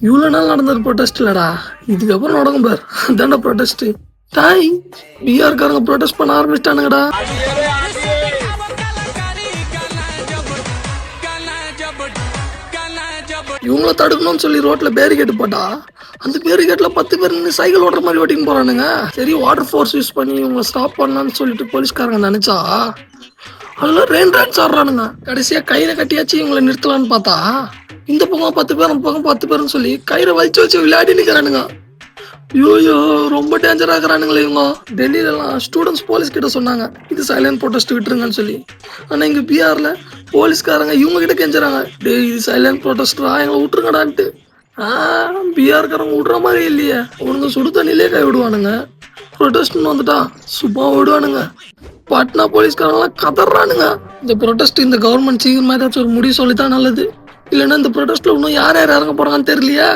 இவ்வளோ நாள் நடந்தது ப்ரொட்டஸ்ட் இல்லடா, இதுக்கப்புறம் நடக்கும் பார். அதான்டா ப்ரொட்டஸ்ட். டாய் பிஆர்காரங்க ப்ரொட்டஸ்ட் பண்ண ஆரம்பிச்சிட்டானுங்கடா. இவங்கள தடுக்கணும்னு சொல்லி ரோட்ல பேரிகேட் போட்டா அந்த பேரிகேட்ல 10 பேர் நின்று சைக்கிள் ஓட்டுற மாதிரி ஓட்டின்னு போறானுங்க. சரி வாட்டர் ஃபோர்ஸ் யூஸ் பண்ணி இவங்க ஸ்டாப் பண்ணலான்னு சொல்லிட்டு போலீஸ்காரங்க நினைச்சா அதெல்லாம் ரெயின் டான்ஸ் ஆடுறானுங்க. கடைசியா கயிறை கட்டியாச்சு இவங்களை நிறுத்தலான்னு பார்த்தா இந்த பக்கம் 10 பேர் அந்த பக்கம் 10 பேர்னு சொல்லி கயிறை வச்சு வச்சு விளையாடி நிற்கிறானுங்க. ஐயோ ரொம்ப டேஞ்சரா இருக்கிறானுங்களே இவங்க. டெல்லியிலலாம் ஸ்டூடெண்ட்ஸ் போலீஸ் கிட்ட சொன்னாங்க இது சைலண்ட் ப்ரொட்டஸ்ட் விட்டுருங்கன்னு சொல்லி. ஆனா இங்க பிஆர்ல போலீஸ்காரங்க இவங்க கிட்ட கெஞ்சுறாங்க, டேய் இது சைலண்ட் ப்ரொட்டஸ்டா எங்களை விட்டுருங்கடான்ட்டு. பிஆர்காரங்க விடுற மாதிரி இல்லையே, உனக்கு சுடு தண்ணிலே கை விடுவானுங்க. ப்ரொட்டஸ்ட்னு வந்துட்டா சும்மா விடுவானுங்க. பாட்னா போலீஸ்காரங்களாம் கதறானுங்க. இந்த ப்ரொட்டஸ்ட் இந்த கவர்மெண்ட் சீக்கிரமா ஏதாச்சும் ஒரு முடிவு சொல்லித்தான் நல்லது. இல்லைன்னா இந்த ப்ரொட்டஸ்ட்ல இன்னும் யார் யார் இறங்க போறாங்கன்னு தெரியலையா.